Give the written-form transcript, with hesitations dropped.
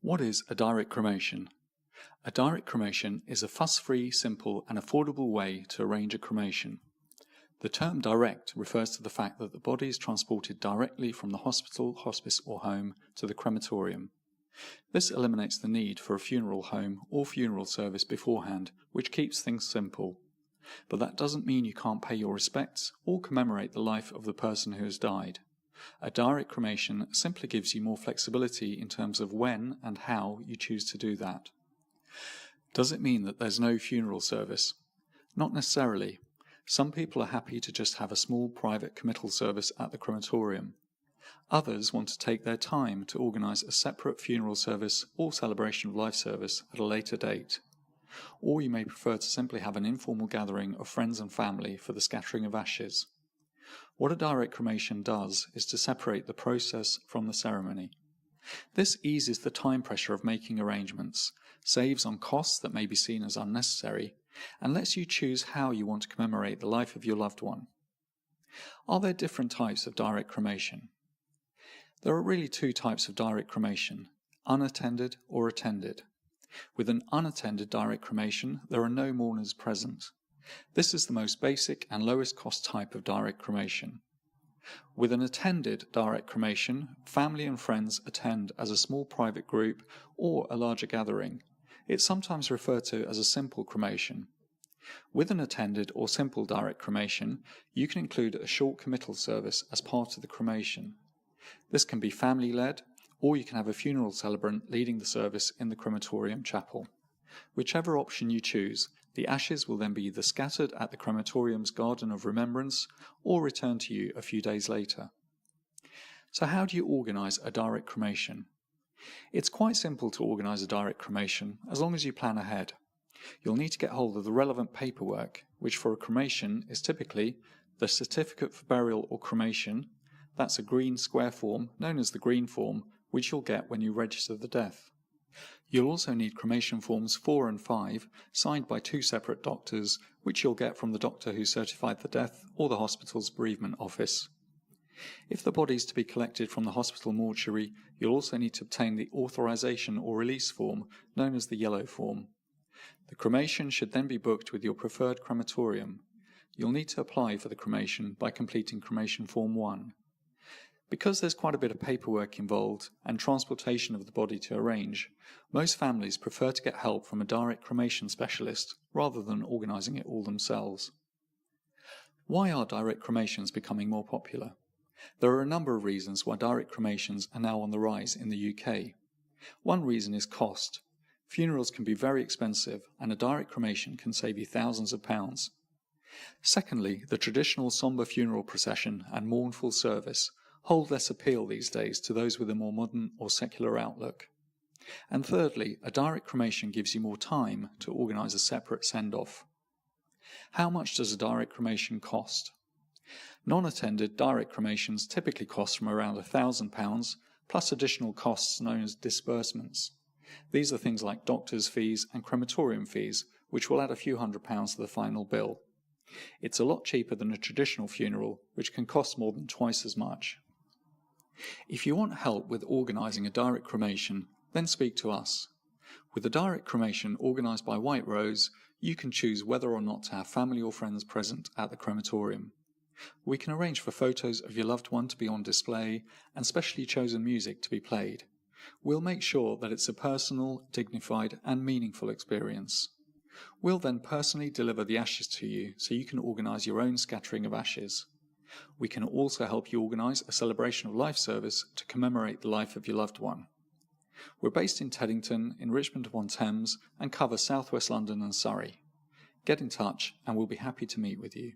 What is a direct cremation? A direct cremation is a fuss-free, simple and affordable way to arrange a cremation. The term direct refers to the fact that the body is transported directly from the hospital, hospice or home to the crematorium. This eliminates the need for a funeral home or funeral service beforehand, which keeps things simple. But that doesn't mean you can't pay your respects or commemorate the life of the person who has died. A direct cremation simply gives you more flexibility in terms of when and how you choose to do that. Does it mean that there's no funeral service? Not necessarily. Some people are happy to just have a small private committal service at the crematorium. Others want to take their time to organise a separate funeral service or celebration of life service at a later date. Or you may prefer to simply have an informal gathering of friends and family for the scattering of ashes. What a direct cremation does is to separate the process from the ceremony. This eases the time pressure of making arrangements, saves on costs that may be seen as unnecessary, and lets you choose how you want to commemorate the life of your loved one. Are there different types of direct cremation? There are really two types of direct cremation, unattended or attended. With an unattended direct cremation, there are no mourners present. This is the most basic and lowest cost type of direct cremation. With an attended direct cremation, family and friends attend as a small private group or a larger gathering. It's sometimes referred to as a simple cremation. With an attended or simple direct cremation, you can include a short committal service as part of the cremation. This can be family-led, or you can have a funeral celebrant leading the service in the crematorium chapel. Whichever option you choose, the ashes will then be either scattered at the crematorium's garden of remembrance or returned to you a few days later. So how do you organise a direct cremation? It's quite simple to organise a direct cremation as long as you plan ahead. You'll need to get hold of the relevant paperwork, which for a cremation is typically the certificate for burial or cremation. That's a green square form known as the green form, which you'll get when you register the death. You'll also need cremation forms 4 and 5, signed by 2 separate doctors, which you'll get from the doctor who certified the death or the hospital's bereavement office. If the body is to be collected from the hospital mortuary, you'll also need to obtain the authorization or release form, known as the yellow form. The cremation should then be booked with your preferred crematorium. You'll need to apply for the cremation by completing cremation form 1. Because there's quite a bit of paperwork involved and transportation of the body to arrange, most families prefer to get help from a direct cremation specialist rather than organising it all themselves. Why are direct cremations becoming more popular? There are a number of reasons why direct cremations are now on the rise in the UK. One reason is cost. Funerals can be very expensive and a direct cremation can save you thousands of pounds. Secondly, the traditional sombre funeral procession and mournful service hold less appeal these days to those with a more modern or secular outlook. And thirdly, a direct cremation gives you more time to organise a separate send-off. How much does a direct cremation cost? Non-attended direct cremations typically cost from around £1,000 plus additional costs known as disbursements. These are things like doctors' fees and crematorium fees, which will add a few £100s to the final bill. It's a lot cheaper than a traditional funeral, which can cost more than twice as much. If you want help with organising a direct cremation, then speak to us. With a direct cremation organised by White Rose, you can choose whether or not to have family or friends present at the crematorium. We can arrange for photos of your loved one to be on display and specially chosen music to be played. We'll make sure that it's a personal, dignified and meaningful experience. We'll then personally deliver the ashes to you so you can organise your own scattering of ashes. We can also help you organise a celebration of life service to commemorate the life of your loved one. We're based in Teddington, in Richmond-upon-Thames, and cover South West London and Surrey. Get in touch and we'll be happy to meet with you.